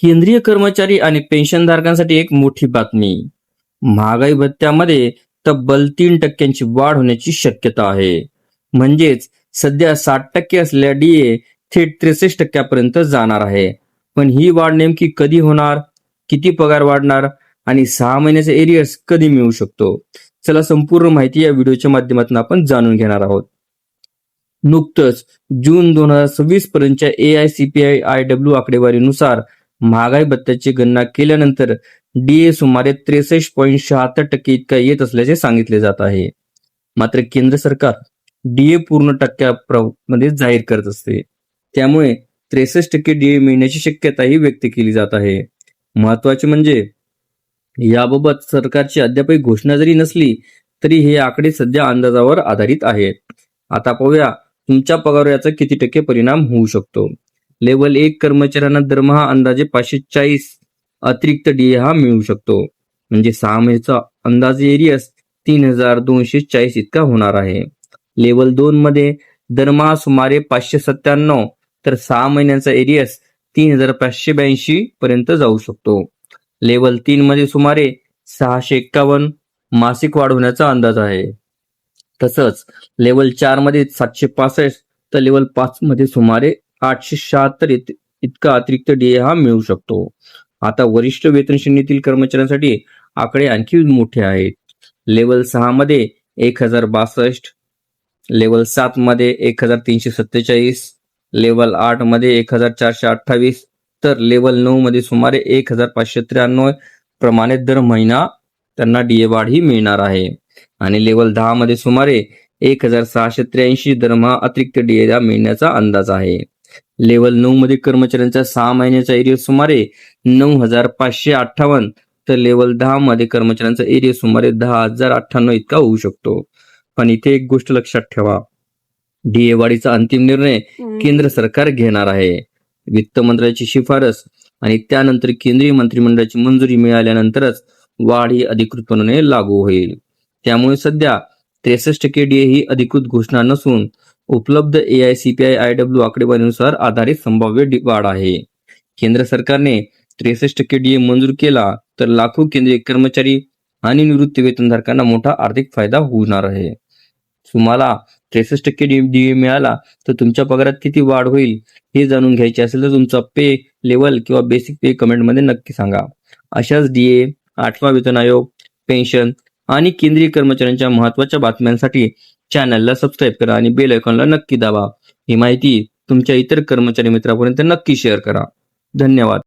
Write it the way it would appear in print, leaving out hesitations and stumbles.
केंद्रीय कर्मचारी आणि पेन्शनधारकांसाठी एक मोठी बातमी. महागाई भत्त्यामध्ये तब्बल 3% वाढ होण्याची शक्यता आहे. म्हणजेच सध्या 60% असलेल्या डीए थेट 63% जाणार आहे. पण ही वाढ नेमकी कधी होणार, किती पगार वाढणार आणि 6 महिन्याचे एरियर्स कधी मिळू शकतो? चला संपूर्ण माहिती या व्हिडिओच्या माध्यमातून आपण जाणून घेणार आहोत. नुकतंच जून 2026 पर्यंतच्या AICPI-IW आकडेवारीनुसार महागाई भत्त्याची गणना केल्यानंतर डीए सुमारे 63.76% इतका येत असल्याचे सांगितले जात आहे. मात्र केंद्र सरकार डीए पूर्ण टक्क्यामध्ये जाहीर करत असते. त्यामुळे 63% डीए मिळण्याची शक्यताही व्यक्त केली जात आहे. महत्वाचे म्हणजे याबाबत सरकारची अद्यापही घोषणा जरी नसली तरी हे आकडे सध्या अंदाजावर आधारित आहेत. आता पाहूया तुमच्या पगारावर याचा किती टक्के परिणाम होऊ शकतो. लेवल 1 कर्मचाऱ्यांना दरमहा अंदाजे 540 अतिरिक्त डीए हा मिळू शकतो. म्हणजे 6 महिन्याचा अंदाजे एरियस 3240 इतका होणार आहे. लेवल 2 मध्ये दरमहा सुमारे 597 तर 6 महिन्यांचा एरियस 3582 पर्यंत जाऊ शकतो. लेवल 3 मध्ये सुमारे 651 मासिक वाढ होण्याचा अंदाज आहे. तसंच लेवल 4 मध्ये 765 तर लेवल 5 मध्ये सुमारे 876 इतका अतिरिक्त डीए हा मिळू शकतो. आता वरिष्ठ वेतन श्रेणीतील कर्मचाऱ्यांसाठी आकडे आणखी मोठे आहेत. लेवल 6 मध्ये 1062, लेवल 7 मध्ये 1347, लेवल 8 मध्ये 1428 तर लेवल 9 मध्ये सुमारे 1593 प्रमाणे दर महिना त्यांना डीए वाढ ही मिळणार आहे. आणि लेवल 10 मध्ये सुमारे 1683 दरमहा अतिरिक्त डीए मिळण्याचा अंदाज आहे. लेवल 9 मध्ये कर्मचाऱ्यांचा 6 महिन्याचा एरियस सुमारे 9558 तर लेवल 10 मध्ये कर्मचाऱ्यांचा एरियस सुमारे 10098 इतका होऊ शकतो. पण इथे एक गोष्ट लक्षात ठेवा, डीए वाढीचा अंतिम निर्णय केंद्र सरकार घेणार आहे. वित्त मंत्र्याची शिफारस आणि त्यानंतर केंद्रीय मंत्रिमंडळाची मंजुरी मिळाल्यानंतरच वाढ ही अधिकृतपणे लागू होईल. त्यामुळे सध्या 63% डीए ही अधिकृत घोषणा नसून उपलब्ध AICPI-IW आकडेवारीनुसार आधारित संभाव्य वाढ आहे. केंद्र सरकारने 63% डीए मंजूर केला तर लाखो केंद्रीय कर्मचारी आणि निवृत्ती वेतनधारकांना मोठा आर्थिक फायदा होणार आहे. तुम्हाला 63% डीए मिळाला तर तुमच्या पगारात किती वाढ होईल हे जाणून घ्यायचे असेल तर तुमचा पे लेवल किंवा बेसिक पे कमेंटमध्ये नक्की सांगा. अशाच डीए, 8वा वेतन आयोग, पेन्शन आणि केंद्रीय कर्मचाऱ्यांच्या महत्त्वाच्या बातम्यांसाठी चॅनलला सबस्क्राईब करा आणि बेल आयकॉनला नक्की दाबा. ही माहिती तुमच्या इतर कर्मचारी मित्रांपर्यंत नक्की शेअर करा. धन्यवाद.